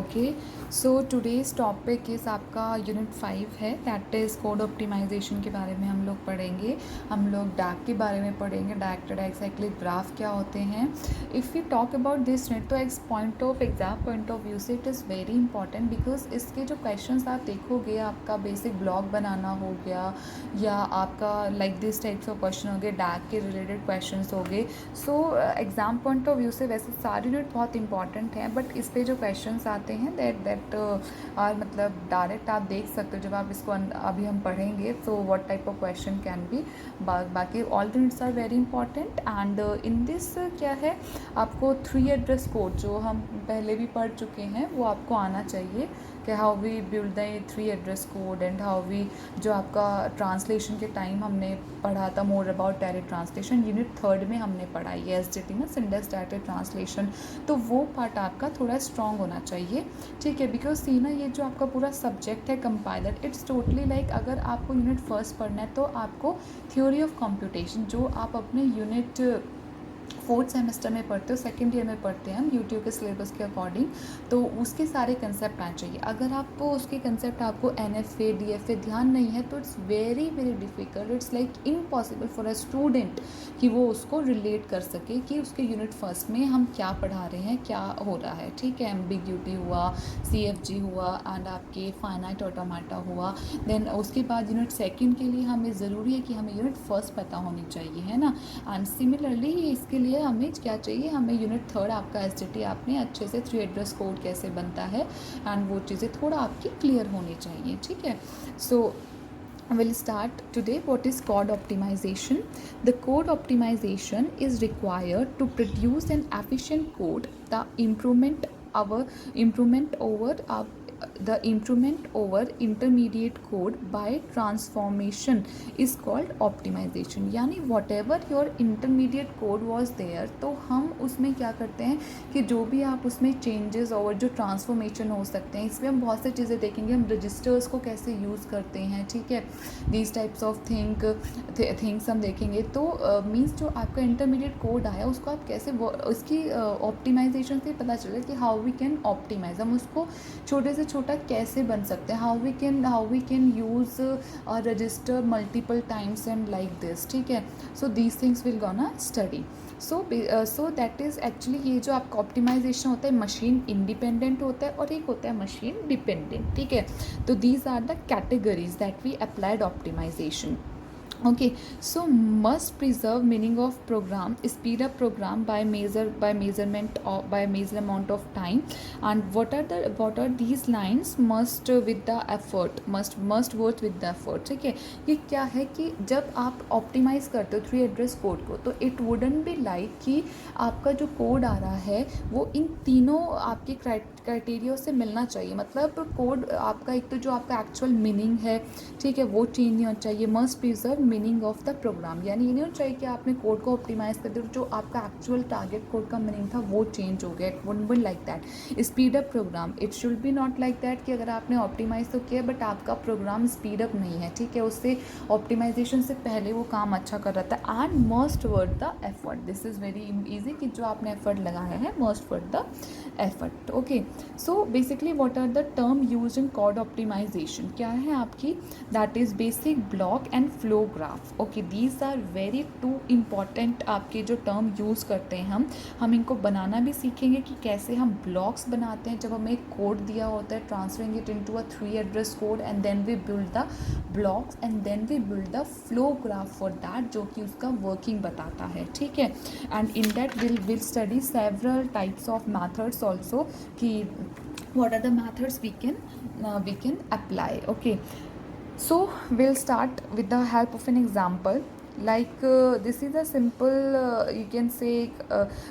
Okay, so today's topic is आपका unit 5 है, that is code optimisation के बारे में हम लोग पढ़ेंगे। हम लोग डैक के बारे में पढ़ेंगे, डैक साइक्लिक ग्राफ क्या होते हैं। If you talk about this unit तो एक्स point of exam point of view से it is very important, because इसके जो क्वेश्चंस आप देखोगे, आपका बेसिक ब्लॉग बनाना हो गया या आपका like this types of question हो गए, डैक के रिलेटेड क्वेश्चन हो गए। सो एग्ज़ाम पॉइंट ऑफ व्यू से वैसे सारे यूनिट बहुत इंपॉर्टेंट हैं, बट इस पे जो क्वेश्चंस आते हैं दैट और मतलब डायरेक्ट आप देख सकते हो जब आप इसको अभी हम पढ़ेंगे तो what type of question can be. बाकी all the units are very important and in this क्या है, आपको 3 एड्रेस कोड जो हम पहले भी पढ़ चुके हैं वो आपको आना चाहिए कि how we build the 3 address code and how we, जो आपका ट्रांसलेशन के टाइम हमने पढ़ा था more about direct translation, unit 3 में हमने पढ़ा है SDT ना, सिंटेक्स डायरेक्ट ट्रांसलेशन। तो वो पार्ट आपका थोड़ा स्ट्रॉन्ग होना चाहिए, ठीक है। बिकॉज सी ना, ये जो आपका पूरा सब्जेक्ट है कंपाइलर, इट्स टोटली लाइक अगर आपको यूनिट फर्स्ट पढ़ना है तो आपको थ्योरी ऑफ कंप्यूटेशन जो आप अपने यूनिट 4th सेमेस्टर में पढ़ते हो, सेकेंड ईयर में पढ़ते हैं हम यूट्यूब के सिलेबस के अकॉर्डिंग, तो उसके सारे कंसेप्ट आने चाहिए। अगर आपको उसके कंसेप्ट आपको NFA DFA ध्यान नहीं है तो it's very very difficult, it's like impossible for a student कि वो उसको रिलेट कर सके कि उसके यूनिट फर्स्ट में हम क्या पढ़ा रहे हैं, क्या हो रहा है, ठीक है। एम्बिग्यूटी हुआ, CFG हुआ एंड आपके फाइनाइट ऑटोमेटा हुआ। देन उसके बाद यूनिट सेकेंड के लिए हमें ज़रूरी है कि हमें यूनिट फर्स्ट पता होनी चाहिए, है ना। एंड सिमिलरली इसके लिए हमें क्या चाहिए, हमें यूनिट 3 आपका SDT आपने अच्छे से 3 एड्रेस कोड कैसे बनता है एंड वो चीज़ें थोड़ा आपकी क्लियर होनी चाहिए, ठीक है। सो we'll start today. What is code optimization? The code optimization is required to produce an efficient code. The improvement over intermediate code by transformation is called optimization. यानी whatever your intermediate code was there, तो हम उसमें क्या करते हैं कि जो भी आप उसमें changes और जो transformation हो सकते हैं, इसमें हम बहुत सी चीज़ें देखेंगे। हम रजिस्टर्स को कैसे यूज़ करते हैं, ठीक है, these types of थिंग्स हम देखेंगे। तो मीन्स जो आपका इंटरमीडिएट कोड आया उसको आप कैसे उसकी ऑप्टिमाइजेशन से पता चले कि हाउ वी कैन ऑप्टिमाइज, हम उसको छोटे से छोटा कैसे बन सकते हैं, how we can use register multiple times and like this, ठीक है। So these things will gonna study. So that is actually ये जो आपका ऑप्टिमाइजेशन होता है मशीन इंडिपेंडेंट होता है और एक होता है मशीन डिपेंडेंट, ठीक है। तो these are the categories that we applied optimization. Okay, so must preserve meaning of program, speed up program by measurement or by measure amount of time. And what are these lines? Must with the effort, must worth with the effort, ठीक है। ये क्या है कि जब आप optimise करते हो 3 एड्रेस कोड को, तो इट वुडंट बी लाइक कि आपका जो कोड आ रहा है वो इन तीनों आपके क्राइटेरिया से मिलना चाहिए। मतलब कोड आपका एक तो जो आपका एक्चुअल मीनिंग है, ठीक है, वो चेंज नहीं होना चाहिए। Must preserve meaning of the program, यानी ये नहीं होना चाहिए कि आपने कोड को ऑप्टिमाइज कर दिया, जो आपका एक्चुअल टारगेट कोड का मीनिंग था वो चेंज हो गया। It wouldn't be like that. Speed up program, it should be not like that कि अगर आपने ऑप्टिमाइज तो किया बट आपका प्रोग्राम स्पीड अप नहीं है, ठीक है, उससे ऑप्टिमाइजेशन से पहले वो काम अच्छा कर रहा था। And must worth the effort, this is very easy कि जो आपने एफर्ट लगाया है must worth the effort, okay. So basically what are the term used in code optimization, क्या है आपकी, that is basic block and flow graph, okay. These are very too important आपके जो टर्म यूज़ करते हैं हम इनको बनाना भी सीखेंगे कि कैसे हम ब्लॉक्स बनाते हैं जब हमें एक कोड दिया होता है, transferring it into a 3 address code and then we build the blocks and then we build the flow graph for that, जो कि उसका वर्किंग बताता है, ठीक है। And in that will study several types of methods also कि what are the methods we can apply, okay. So we'll start with the help of an example. Like this is a simple you can say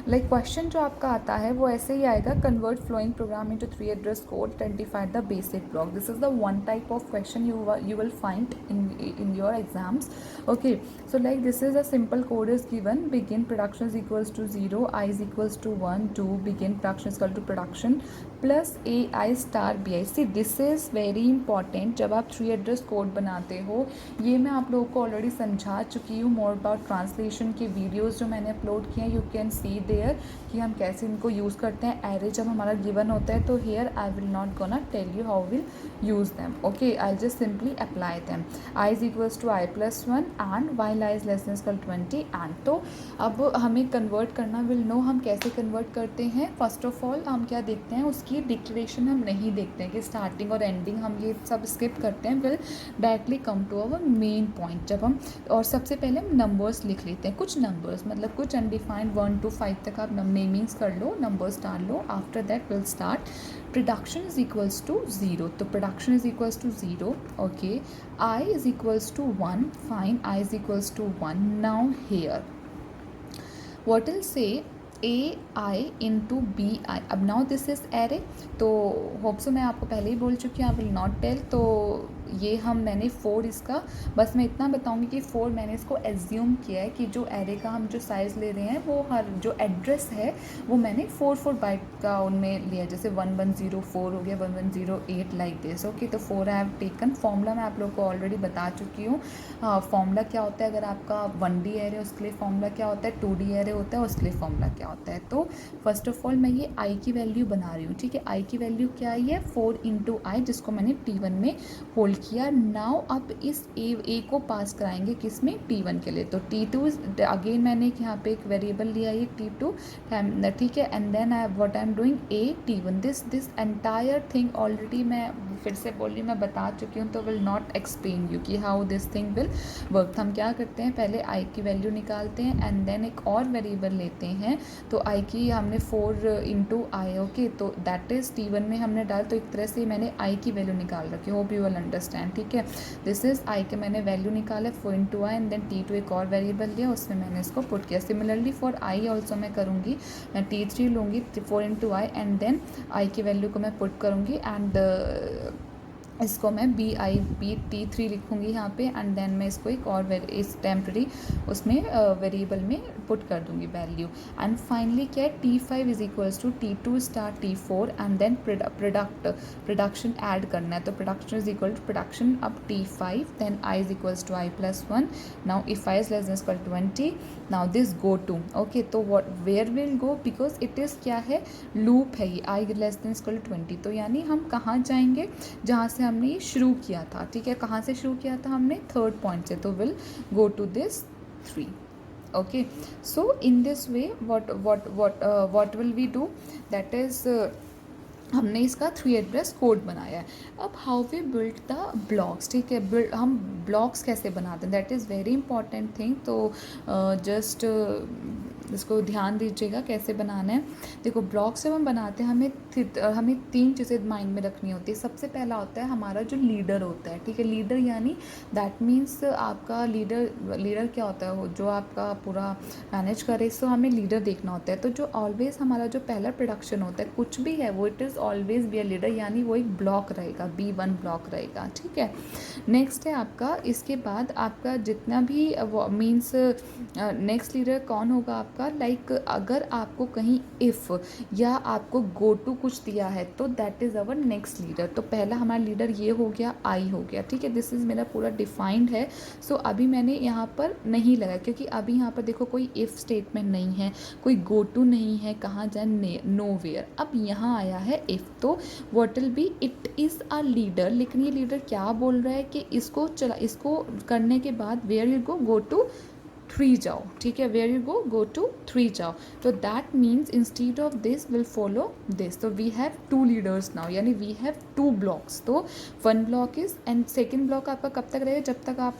like question जो आपका आता है वो ऐसे ही आएगा, convert flowing program into 3 address code, identify the basic block. This is the one type of question you will find in your exams, okay. So like this is a simple code is given, begin production is equals to 0, I is equals to 1, 2 begin production is equal to production plus AI star BI. See this is very important जब आप 3 address code बनाते हो, ये मैं आप लोगों को already समझा चुकी यू मोर अबाउट ट्रांसलेशन के वीडियोज़ जो मैंने अपलोड किए हैं, यू कैन सी देयर कि हम कैसे इनको यूज़ करते हैं। एरे जब हमारा गिवन होता है तो here I will not gonna tell you how will use them, okay, I just simply apply them. I is equals to i+1 and while I is less than equal 20 and. तो अब हमें convert करना, will know हम कैसे convert करते हैं। First of all हम क्या देखते हैं, उसकी डिक्लेरेशन हम नहीं देखते हैं कि स्टार्टिंग और एंडिंग, हम ये सब स्किप करते हैं। Will directly come to our main point जब हम, और सबसे पहले हम नंबर्स लिख लेते हैं, कुछ नंबर्स मतलब कुछ अनडिफाइंड 1 to 5 तक आप नेमिंग्स कर लो, नंबर्स डाल लो। After that will start production is equals to 0, तो production is equals to 0, okay. I is equals to 1, fine, I is equals to 1। Now here what will say AI into BI। अब now this is array, तो hope so मैं आपको पहले ही बोल चुकी हूँ, आई will not tell. तो ये मैंने 4 इसका, बस मैं इतना बताऊंगी कि 4 मैंने इसको एज्यूम किया है कि जो एरे का हम जो साइज़ ले रहे हैं वो हर जो एड्रेस है वो मैंने 4 बाइट का उनमें लिया, जैसे 1104 हो गया, 1108 लाइक दिस, ओके। तो 4 आई हैव टेकन। फॉर्मूला मैं आप लोग को ऑलरेडी बता चुकी हूँ। फॉर्मूला क्या होता है, अगर आपका 1D एरे उसके लिए फॉर्मूला क्या होता है, 2D एरे होता है उसके लिए फॉर्मूला क्या होता है। तो फर्स्ट ऑफ ऑल मैं ये आई की वैल्यू बना रही हूँ, ठीक है। आई की वैल्यू क्या आई है, 4 इंटू आई, जिसको मैंने T1 में होल्ड किया। नाउ अब इस ए को पास कराएंगे किस में, T1 के लिए। तो T2 अगेन मैंने यहाँ पे एक वेरिएबल लिया है T2, ठीक है। And then I what I am doing T1, this entire thing already मैं फिर से बोल रही, मैं बता चुकी हूँ, तो विल नॉट एक्सप्लेन यू कि how this thing will work. हम क्या करते हैं, पहले आई की वैल्यू निकालते हैं एंड देन एक और वेरिएबल लेते हैं। तो आई की हमने 4 इंटू आई, ओके, तो दैट इज़ T1 में हमने डाल, तो एक तरह से मैंने आई की वैल्यू निकाल रखी, होप यू विल अंडरस्टैंड, ठीक है। दिस इज़ आई के मैंने वैल्यू निकाला 4 into I and then T2 एक और वेरिएबल लिया, उसमें मैंने इसको पुट किया। सिमिलरली फॉर आई ऑल्सो मैं करूँगी, मैं T3 लूँगी 4 into I and then I की वैल्यू को मैं पुट करूँगी एंड इसको मैं T3 लिखूँगी यहाँ पे एंड देन मैं इसको एक और इस टेम्प्रेरी उसमें वेरिएबल में पुट कर दूँगी वैल्यू। एंड फाइनली क्या है, T5 is equals to T2 star T4 and then production add करना है। तो production is equal to production अब T5, then I is equals to I+1। Now if I is less than equal 20, now this go to, okay. तो what where will go, because it is क्या है, loop है ये, I less than equal 20, तो यानी हम कहाँ जाएंगे, जहाँ से हमने ये शुरू किया था, ठीक है। कहाँ से शुरू किया था हमने, 3rd पॉइंट से, तो will go to this 3, okay. So in this way what will we do, that is हमने इसका 3 एड्रेस कोड बनाया है। अब how we build the blocks, ठीक है, हम ब्लॉक्स कैसे बनाते हैं, that is very important thing. तो जस्ट इसको ध्यान दीजिएगा कैसे बनाना है। देखो ब्लॉक्स जब हम बनाते हैं हमें 3 चीज़ें माइंड में रखनी होती है। सबसे पहला होता है हमारा जो लीडर होता है, ठीक है। लीडर यानी दैट मीन्स आपका लीडर क्या होता है, वो जो आपका पूरा मैनेज करे, सो हमें लीडर देखना होता है। तो जो ऑलवेज हमारा जो पहला प्रोडक्शन होता है कुछ भी है वो, it is always be a leader, यानी वो एक ब्लॉक रहेगा, B1 ब्लॉक रहेगा, ठीक है। नेक्स्ट है आपका, इसके बाद आपका जितना भी मीन्स नेक्स्ट लीडर कौन होगा आपका, लाइक अगर आपको कहीं इफ़ या आपको गो टू कुछ दिया है तो that is our next leader. तो पहला हमारा लीडर ये हो गया, आई हो गया, ठीक है। दिस इज़ मेरा पूरा डिफाइंड है। सो अभी मैंने यहाँ पर नहीं लगा क्योंकि अभी यहाँ पर देखो कोई इफ़ स्टेटमेंट नहीं है, कोई गो टू नहीं है, कहाँ जाए, नो वेयर। अब यहाँ आया है इफ़, तो what will be, it is a leader, लेकिन ये लीडर क्या बोल रहा है कि इसको करने के बाद वेयर यू गो टू 3 जाओ, ठीक है। वेयर यू गो टू 3 जाओ। तो that means instead of this will follow this. तो वी हैव 2 लीडर्स नाउ, यानी वी हैव 2 ब्लॉक्स। तो 1 block is, and second block आपका कब तक रहेगा, जब तक आप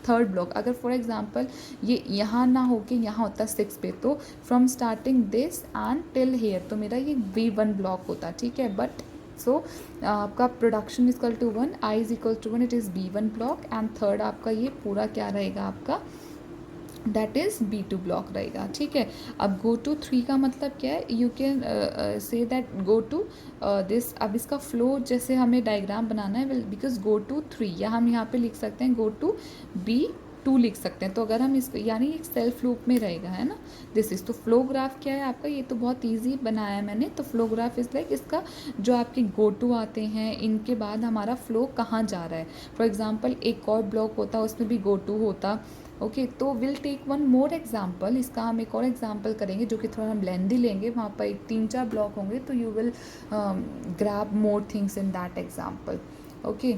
3rd ब्लॉक, अगर फॉर एग्जाम्पल ये यहाँ ना हो के यहाँ होता 6 पे, तो from starting this and till here, तो मेरा ये V1 ब्लॉक होता, ठीक है। बट सो आपका production is equal to 1, I is equal to 1, it is B1 block and 3rd आपका ये पूरा क्या रहेगा आपका, दैट इज़ B2 ब्लॉक रहेगा, ठीक है। अब गो टू 3 का मतलब क्या है, you can say that go to this. अब इसका फ्लो जैसे हमें डायग्राम बनाना है, बिकॉज गो टू 3, या हम यहाँ पे लिख सकते हैं गो टू B2 लिख सकते हैं। तो अगर हम इसको, यानी एक सेल्फ लूप में रहेगा, है ना, दिस इज़। तो फ्लो ग्राफ क्या है आपका, ये तो बहुत ईजी बनाया है मैंने। तो फ्लो ग्राफ इज़ लाइक इसका जो आपके गो टू आते हैं, इनके बाद हमारा फ्लो कहाँ जा रहा है। फॉर एग्जाम्पल एक और ब्लॉक होता, उसमें भी गो टू होता, ओके, तो will take one more example, इसका हम एक और एग्जाम्पल करेंगे जो कि थोड़ा हम लेंदी लेंगे, वहाँ पर 3-4 ब्लॉक होंगे, तो you will grab more things in that example. Okay,